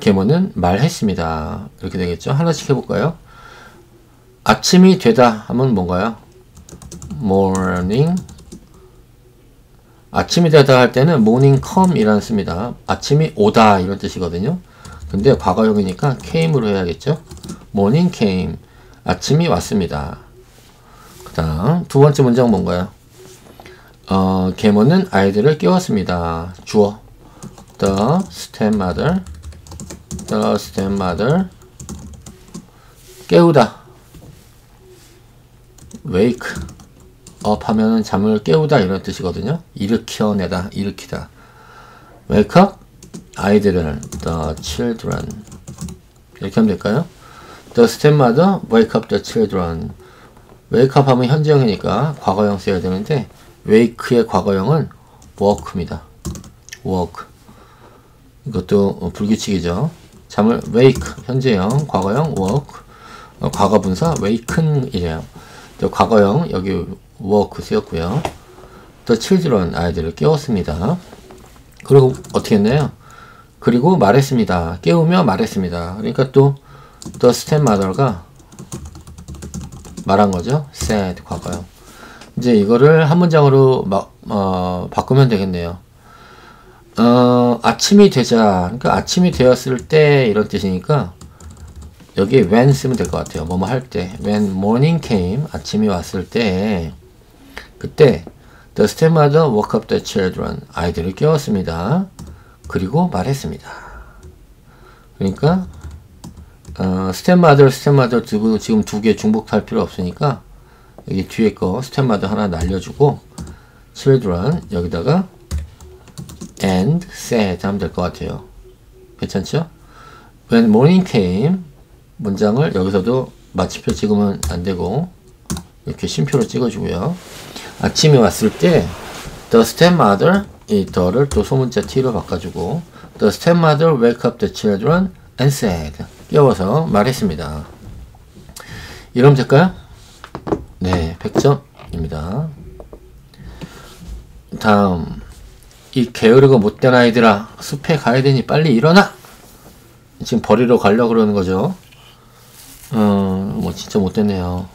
계모는 말했습니다. 이렇게 되겠죠. 하나씩 해볼까요? 아침이 되다 하면 뭔가요? morning. 아침이 되다 할 때는 morning come 이라는 씁니다. 아침이 오다 이런 뜻이거든요. 근데 과거형이니까 came으로 해야겠죠. morning came. 아침이 왔습니다. 그 다음 두 번째 문장 뭔가요? 계모는 아이들을 깨웠습니다. 주어 the stepmother 깨우다 wake up 하면은 잠을 깨우다 이런 뜻이거든요. 일으켜내다, 일으키다. wake up 아이들을 the children 이렇게 하면 될까요? The stepmother wake up the children. wake up 하면 현재형이니까 과거형 써야 되는데 wake의 과거형은 work입니다. work. 이것도 불규칙이죠. 잠을 wake 현재형, 과거형 work. 과거분사 waken이래요. 과거형 여기 work 쓰였고요. The children 아이들을 깨웠습니다. 그리고 어떻게 했나요? 그리고 말했습니다. 깨우며 말했습니다. 그러니까 또 the stepmother가 말한 거죠. said 과거형. 이제 이거를 한 문장으로 바꾸면 되겠네요. 아침이 되자. 그러니까 아침이 되었을 때 이런 뜻이니까 여기 when 쓰면 될 것 같아요. 뭐뭐 할 때. when morning came 아침이 왔을 때 그때 the stepmother woke up the children 아이들을 깨웠습니다. 그리고 말했습니다. 그러니까 stepmother 지금 두 개 중복할 필요 없으니까 여기 뒤에 거 stepmother 하나 날려주고 children 여기다가 and said 하면 될 것 같아요. 괜찮죠? when morning came 문장을 여기서도 마침표 찍으면 안 되고 이렇게 쉼표로 찍어주고요. 아침이 왔을 때 the stepmother 이 the를 또 소문자 t로 바꿔주고 the stepmother wake up the children and said 깨워서 말했습니다. 이러면 될까요? 네, 100점입니다. 다음 이 게으르고 못된 아이들아 숲에 가야 되니 빨리 일어나! 지금 버리러 가려고 그러는 거죠. 뭐 진짜 못됐네요.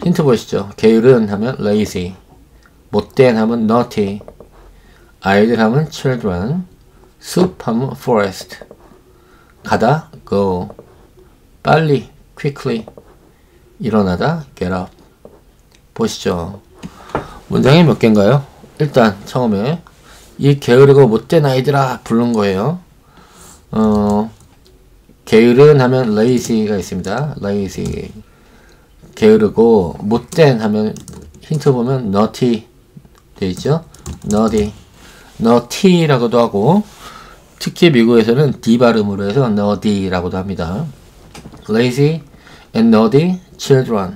힌트 보시죠. 게으른 하면 lazy, 못된 하면 naughty, 아이들 하면 children, 숲 하면 forest, 가다 go, 빨리 quickly, 일어나다 get up. 보시죠. 문장이 몇 개인가요? 일단 처음에 이 게으르고 못된 아이들아 부른 거예요. 게으른 하면 lazy가 있습니다. lazy. 게으르고 못된 하면 힌트 보면 naughty 돼 있죠. naughty라고도 하고 특히 미국에서는 D 발음으로 해서 naughty라고도 합니다. lazy and naughty children.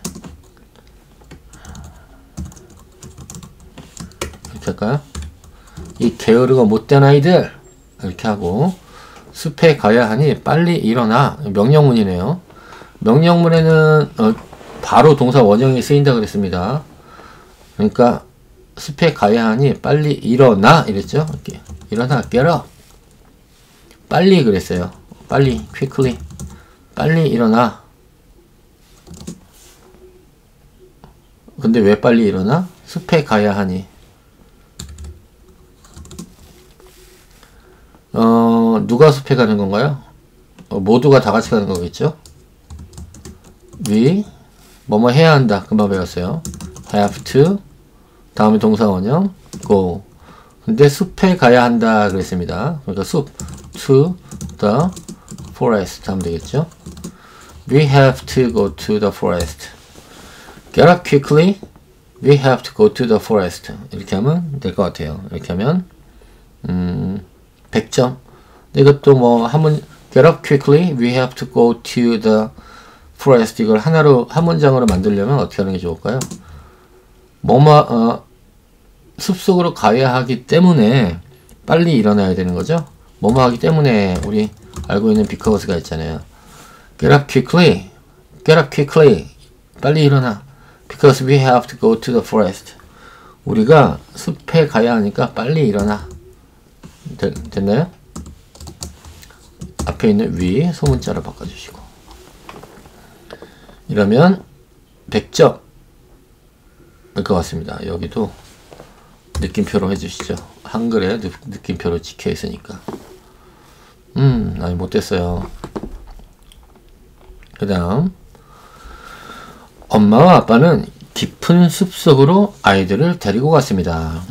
이렇게 할까요? 이 게으르고 못된 아이들 이렇게 하고 숲에 가야 하니 빨리 일어나. 명령문이네요. 명령문에는 바로 동사 원형이 쓰인다 그랬습니다. 그러니까 숲에 가야 하니 빨리 일어나 이랬죠. 이렇게 일어나 get up. 빨리 그랬어요. 빨리 quickly. 빨리 일어나. 근데 왜 빨리 일어나? 숲에 가야 하니. 누가 숲에 가는 건가요? 모두가 다 같이 가는 거겠죠? we 뭐뭐 해야 한다. 금방 배웠어요. have to 다음에 동사 원형 go. 근데 숲에 가야 한다 그랬습니다. 그러니까 숲 to the forest 하면 되겠죠? We have to go to the forest. Get up quickly. We have to go to the forest. 이렇게 하면 될 것 같아요. 이렇게 하면 100점. 이것도 뭐 get up quickly. We have to go to the forest. 이걸 하나로 한 문장으로 만들려면 어떻게 하는 게 좋을까요? 숲속으로 가야 하기 때문에 빨리 일어나야 되는 거죠. 뭐뭐 하기 때문에 우리 알고 있는 because가 있잖아요. Get up quickly. Get up quickly. 빨리 일어나. Because we have to go to the forest. 우리가 숲에 가야 하니까 빨리 일어나. 됐나요? 앞에 있는 we 소문자로 바꿔주시고. 이러면 100점 일 것 같습니다. 여기도 느낌표로 해주시죠. 한글에 느낌표로 찍혀 있으니까. 아니 못됐어요. 그 다음 엄마와 아빠는 깊은 숲속으로 아이들을 데리고 갔습니다.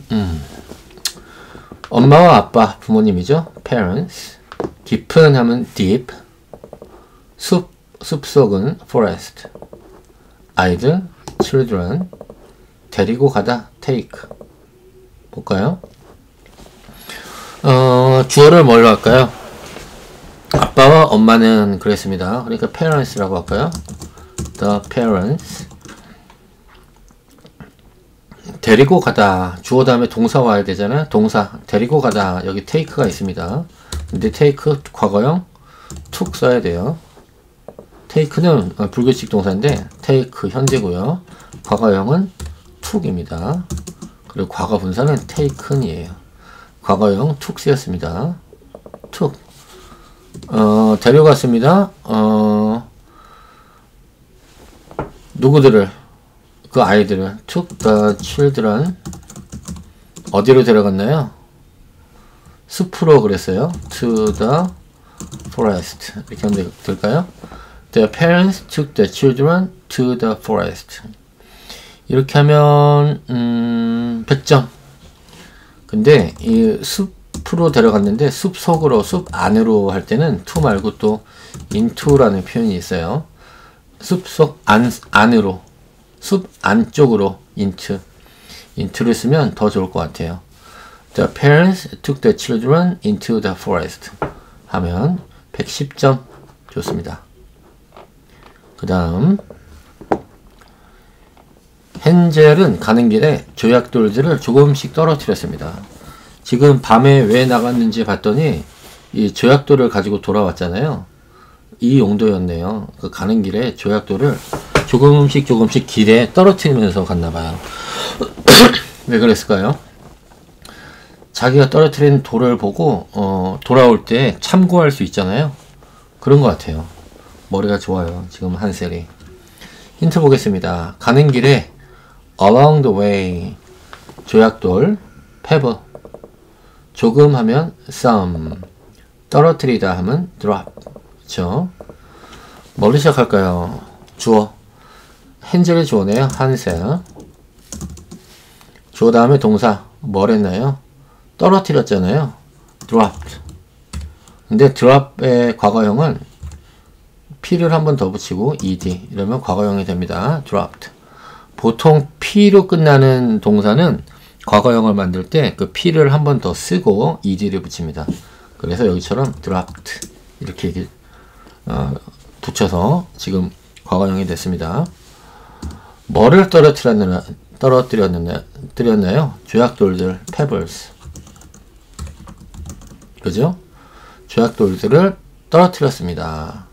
엄마와 아빠 부모님이죠. parents. 깊은 하면 deep. 숲속은 forest. 아이들 children. 데리고 가다 take. 볼까요? 주어를 뭘로 할까요? 아빠와 엄마는 그랬습니다. 그러니까 parents라고 할까요? The parents. 데리고 가다. 주어 다음에 동사 와야 되잖아요. 동사. 데리고 가다. 여기 take가 있습니다. 근데 take 과거형 took 써야 돼요. take는 불규칙 동사인데 take 현재고요. 과거형은 took입니다. 그리고 과거 분사는 taken이에요. 과거형 took 쓰였습니다. took. 데려갔습니다. 누구들을? 그 아이들을 took the children. 어디로 데려갔나요? 숲으로 그랬어요. to the forest. 이렇게 하면 될까요? The parents took the children to the forest. 이렇게 하면 100점. 근데 이 숲으로 데려갔는데 숲 속으로, 숲 안으로 할 때는 to 말고 또 into라는 표현이 있어요. 숲 속 안으로, 숲 안쪽으로 into를 쓰면 더 좋을 것 같아요. The parents took the children into the forest 하면 110점 좋습니다. 그 다음 헨젤은 가는 길에 조약돌들을 조금씩 떨어뜨렸습니다. 지금 밤에 왜 나갔는지 봤더니 이 조약돌을 가지고 돌아왔잖아요. 이 용도였네요. 그 가는 길에 조약돌을 조금씩 길에 떨어뜨리면서 갔나봐요. 왜 그랬을까요? 자기가 떨어뜨린 돌을 보고 돌아올 때 참고할 수 있잖아요. 그런 것 같아요. 머리가 좋아요. 지금 한셀이. 힌트 보겠습니다. 가는 길에 along the way 조약돌 pebble. 조금 하면 some. 떨어뜨리다 하면 drop. 그쵸? 뭘로 시작할까요? 주어. 헨젤의 주어네요. 한셀. 주어 다음에 동사. 뭘 했나요? 떨어뜨렸잖아요. dropped. 근데 drop의 과거형은 P를 한 번 더 붙이고 ed 이러면 과거형이 됩니다. dropped. 보통 P로 끝나는 동사는 과거형을 만들 때 그 P를 한 번 더 쓰고 ed를 붙입니다. 그래서 여기처럼 dropped 이렇게 붙여서 지금 과거형이 됐습니다. 뭐를 떨어뜨렸나요? 조약돌들, pebbles. 그죠? 조약돌들을 떨어뜨렸습니다.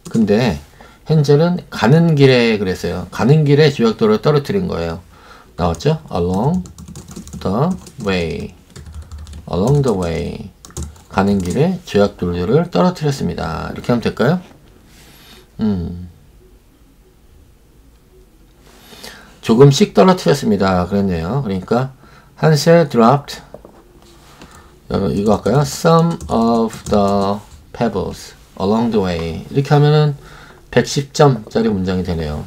근데 헨젤은 가는 길에 그랬어요. 가는 길에 조약돌을 떨어뜨린 거예요. 나왔죠? along the way. along the way. 가는 길에 조약돌들을 떨어뜨렸습니다. 이렇게 하면 될까요? 조금씩 떨어뜨렸습니다. 그랬네요. 그러니까 Hansel dropped 이거 할까요? Some of the pebbles along the way. 이렇게 하면은 110점짜리 문장이 되네요.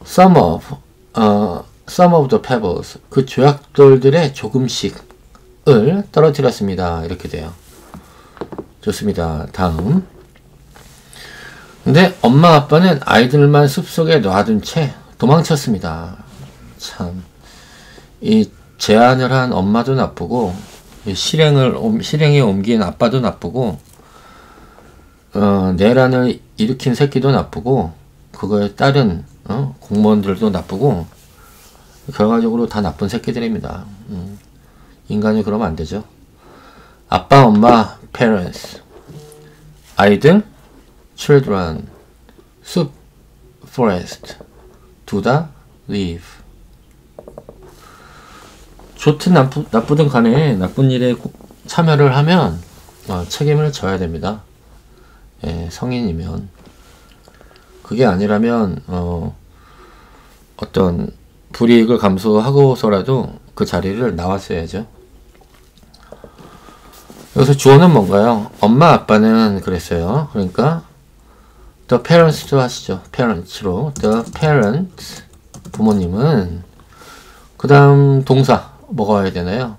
Some of the pebbles. 그 조약돌들의 조금씩을 떨어뜨렸습니다. 이렇게 돼요. 좋습니다. 다음. 근데 엄마 아빠는 아이들만 숲속에 놔둔 채 도망쳤습니다. 참, 이 제안을 한 엄마도 나쁘고 실행에 옮긴 아빠도 나쁘고 내란을 일으킨 새끼도 나쁘고 그거에 따른 공무원들도 나쁘고 결과적으로 다 나쁜 새끼들입니다. 인간이 그러면 안 되죠. 아빠, 엄마, parents, 아이들, children, 숲, forest, 둘 다 leave. 좋든 나쁘든 간에 나쁜 일에 참여를 하면 책임을 져야 됩니다. 예, 성인이면. 그게 아니라면 어떤 불이익을 감수하고서라도 그 자리를 나왔어야죠. 여기서 주어는 뭔가요? 엄마 아빠는 그랬어요. 그러니까 the parents도 하시죠. parents로 the parents 부모님은 그 다음 동사 뭐가 와야 되나요?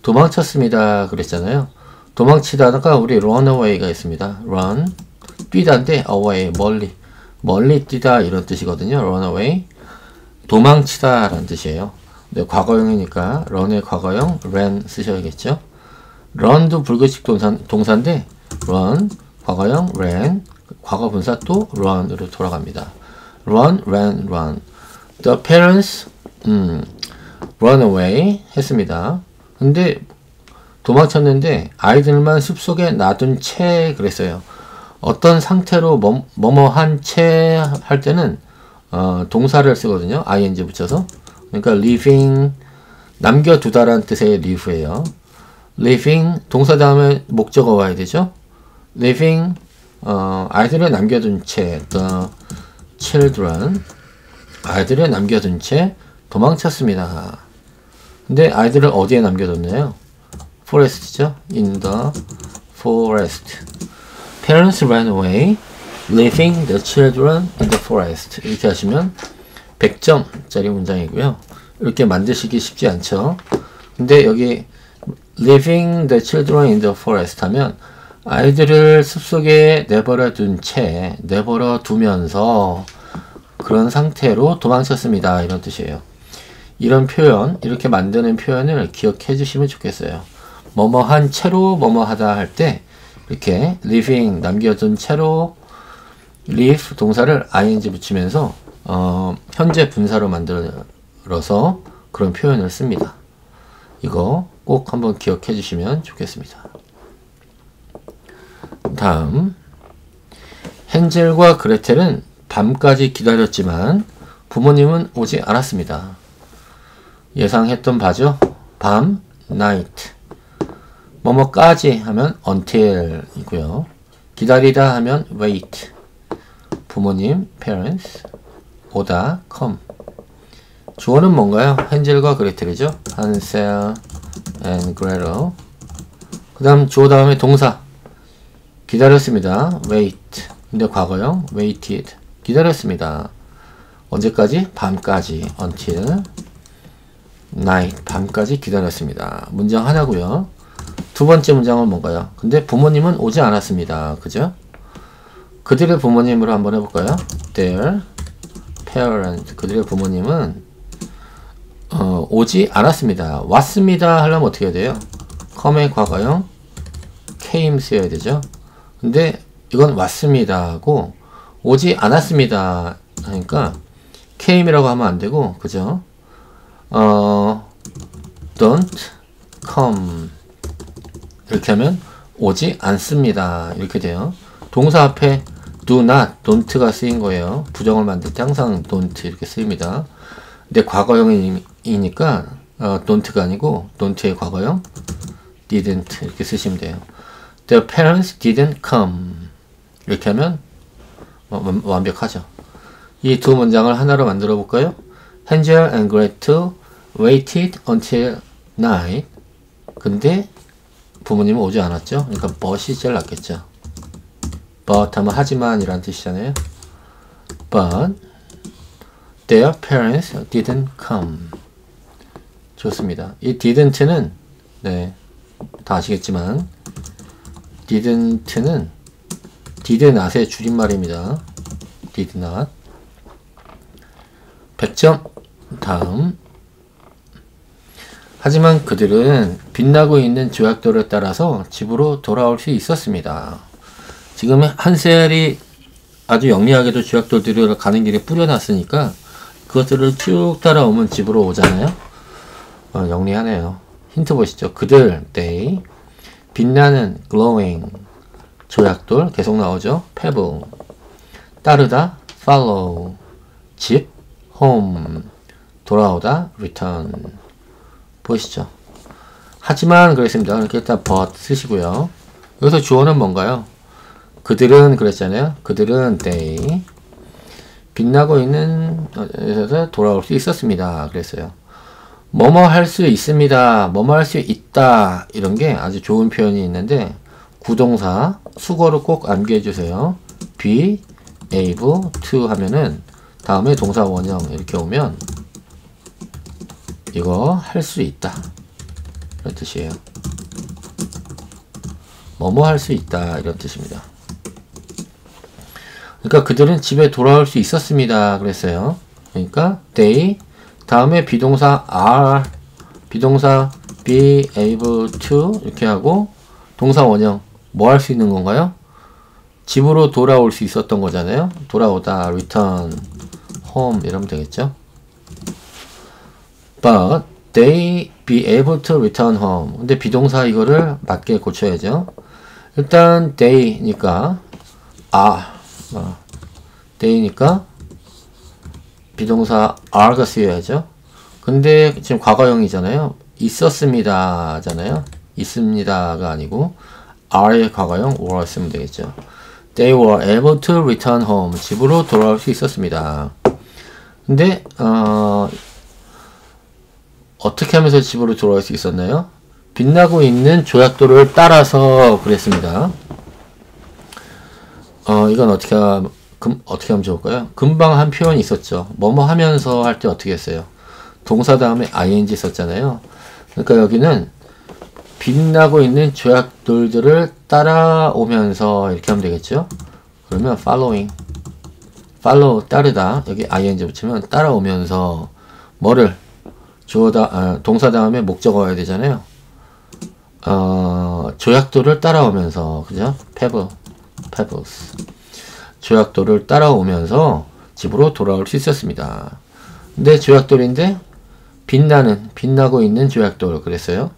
도망쳤습니다 그랬잖아요. 도망치다가 우리 run away가 있습니다. run 뛰다인데 away 멀리 뛰다 이런 뜻이거든요. run away 도망치다 라는 뜻이에요. 근데 과거형이니까 run의 과거형 ran 쓰셔야겠죠. run도 불규칙 동사인데 run 과거형 ran 과거 분사 또 run으로 돌아갑니다. run, ran, run. The parents run away 했습니다. 근데 도망쳤는데 아이들만 숲속에 놔둔 채 그랬어요. 어떤 상태로 뭐뭐한 채 할 때는 동사를 쓰거든요. ing 붙여서. 그러니까 leaving 남겨두다라는 뜻의 leave예요. leaving 동사 다음에 목적어 와야 되죠. leaving 아이들을 남겨둔 채 the children 아이들을 남겨둔 채 도망쳤습니다. 근데 아이들을 어디에 남겨뒀나요? forest죠. in the forest. Parents ran away, leaving the children in the forest. 이렇게 하시면 100점짜리 문장이고요. 이렇게 만드시기 쉽지 않죠. 근데 여기 leaving the children in the forest 하면 아이들을 숲속에 내버려 두면서 그런 상태로 도망쳤습니다. 이런 뜻이에요. 이런 표현, 이렇게 만드는 표현을 기억해 주시면 좋겠어요. 뭐뭐한 채로 뭐뭐하다 할 때 이렇게 leaving 남겨둔 채로 leave 동사를 ing 붙이면서 현재 분사로 만들어서 그런 표현을 씁니다. 이거 꼭 한번 기억해 주시면 좋겠습니다. 다음 헨젤과 그레텔은 밤까지 기다렸지만 부모님은 오지 않았습니다. 예상했던 바죠. 밤, night. 뭐뭐까지 하면 until 이고요. 기다리다 하면 wait. 부모님, parents. 오다, come. 주어는 뭔가요? 헨젤과 그레텔이죠. Hansel and Gretel. 그 다음 주어 다음에 동사. 기다렸습니다. wait. 근데 과거형 waited. 기다렸습니다. 언제까지? 밤까지. until. night 밤까지 기다렸습니다. 문장 하나고요. 두 번째 문장은 뭔가요? 근데 부모님은 오지 않았습니다. 그죠? 그들의 부모님으로 한번 해볼까요? Their parents. 그들의 부모님은 오지 않았습니다. 왔습니다 하려면 어떻게 해야 돼요? come의 과거형 came 써야 되죠. 근데 이건 왔습니다 하고 오지 않았습니다 하니까 came이라고 하면 안 되고, 그죠? don't come 이렇게 하면 오지 않습니다 이렇게 돼요. 동사 앞에 do not, don't가 쓰인 거예요. 부정을 만들 때 항상 don't 이렇게 쓰입니다. 근데 과거형이니까 don't가 아니고 don't의 과거형 didn't 이렇게 쓰시면 돼요. Their parents didn't come 이렇게 하면 완벽하죠. 이 두 문장을 하나로 만들어 볼까요? Hansel and Gretel waited until night. 근데 부모님은 오지 않았죠. 그러니까 but이 제일 낫겠죠. but 하면 하지만 이란 뜻이잖아요. But their parents didn't come. 좋습니다. 이 didn't는 네, 다 아시겠지만 didn't는 did not의 줄임말입니다. did not. 100점. 다음. 하지만 그들은 빛나고 있는 조약돌을 따라서 집으로 돌아올 수 있었습니다. 지금 한셀이 아주 영리하게도 조약돌들을 가는 길에 뿌려놨으니까 그것들을 쭉 따라오면 집으로 오잖아요. 영리하네요. 힌트 보시죠. 그들, they, 빛나는, glowing, 조약돌, 계속 나오죠. pebble, 따르다, follow, 집, home, 돌아오다, return. 보이시죠? 하지만 그랬습니다. 이렇게 일단 but 쓰시고요. 여기서 주어는 뭔가요? 그들은 그랬잖아요. 그들은 they, 빛나고 있는 에서 돌아올 수 있었습니다. 그랬어요. 뭐뭐 할 수 있습니다. 뭐뭐 할 수 있다. 이런 게 아주 좋은 표현이 있는데 구동사 수거를 꼭 암기해 주세요. be able to 하면은 다음에 동사 원형 이렇게 오면 이거 할 수 있다 이런 뜻이에요. 뭐뭐 할 수 있다 이런 뜻입니다. 그러니까 그들은 집에 돌아올 수 있었습니다 그랬어요. 그러니까 they 다음에 비동사 are, 비동사 be able to 이렇게 하고 동사 원형 뭐 할 수 있는 건가요? 집으로 돌아올 수 있었던 거잖아요. 돌아오다, return, home 이러면 되겠죠. But they be able to return home. 근데 비동사 이거를 맞게 고쳐야죠. 일단 they니까 they니까 비동사 are가 쓰여야죠. 근데 지금 과거형이잖아요. 있었습니다 잖아요. 있습니다가 아니고 are의 과거형 were 쓰면 되겠죠. They were able to return home. 집으로 돌아올 수 있었습니다. 근데 어떻게 하면서 집으로 돌아올 수 있었나요? 빛나고 있는 조약돌을 따라서 그랬습니다. 이건 어떻게 하면 좋을까요? 금방 한 표현이 있었죠. 뭐뭐 하면서 할 때 어떻게 했어요? 동사 다음에 ing 썼잖아요. 그러니까 여기는 빛나고 있는 조약돌들을 따라오면서 이렇게 하면 되겠죠? 그러면 following, follow 따르다 여기 ing 붙이면 따라오면서 뭐를 동사 다음에 목적어 와야 되잖아요. 조약돌을 따라오면서 그죠? pebbles 조약돌을 따라오면서 집으로 돌아올 수 있었습니다. 근데 조약돌인데 빛나고 있는 조약돌 그랬어요.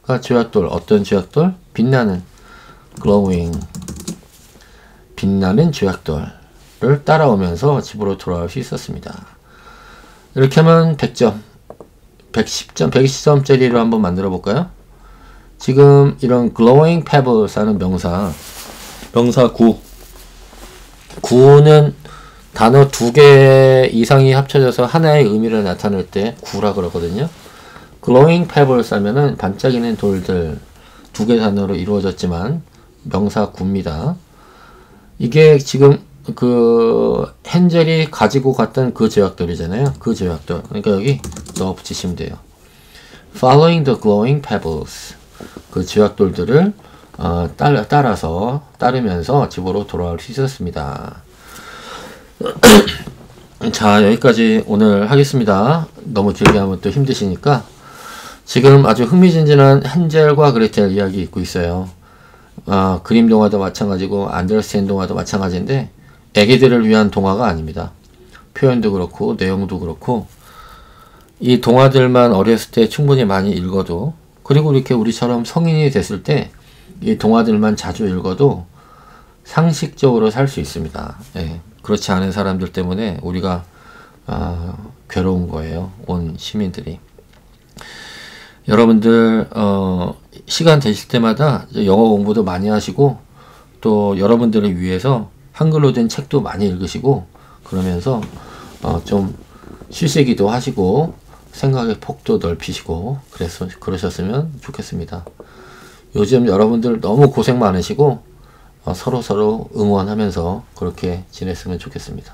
그러니까 조약돌 어떤 조약돌? 빛나는 glowing 빛나는 조약돌을 따라오면서 집으로 돌아올 수 있었습니다. 이렇게 하면 100점 110점 120점짜리로 한번 만들어 볼까요? 지금 이런 glowing pebbles 하는 명사 구는 단어 2개 이상이 합쳐져서 하나의 의미를 나타낼 때 구라 그러거든요. glowing pebbles 하면은 반짝이는 돌들 2개 단어로 이루어졌지만 명사 구입니다. 이게 지금 그 헨젤이 가지고 갔던 그 조약돌이잖아요. 그 조약돌. 그러니까 여기 넣어 붙이시면 돼요. Following the glowing pebbles. 그 쥐약돌들을 따르면서 집으로 돌아올 수 있었습니다. 자, 여기까지 오늘 하겠습니다. 너무 길게 하면 또 힘드시니까. 지금 아주 흥미진진한 헨젤과 그레텔 이야기 있고 있어요. 그림 동화도 마찬가지고 안데르센 동화도 마찬가지인데 애기들을 위한 동화가 아닙니다. 표현도 그렇고 내용도 그렇고 이 동화들만 어렸을 때 충분히 많이 읽어도, 그리고 이렇게 우리처럼 성인이 됐을 때 이 동화들만 자주 읽어도 상식적으로 살 수 있습니다. 예, 그렇지 않은 사람들 때문에 우리가 괴로운 거예요. 온 시민들이. 여러분들 시간 되실 때마다 영어 공부도 많이 하시고 또 여러분들을 위해서 한글로 된 책도 많이 읽으시고 그러면서 좀 쉬시기도 하시고 생각의 폭도 넓히시고 그러셨으면 좋겠습니다. 요즘 여러분들 너무 고생 많으시고 서로 응원하면서 그렇게 지냈으면 좋겠습니다.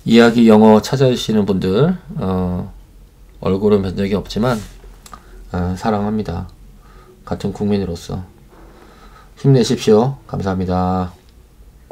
이야기 영어 찾아주시는 분들 얼굴은 뵌 적이 없지만 사랑합니다. 같은 국민으로서 힘내십시오. 감사합니다.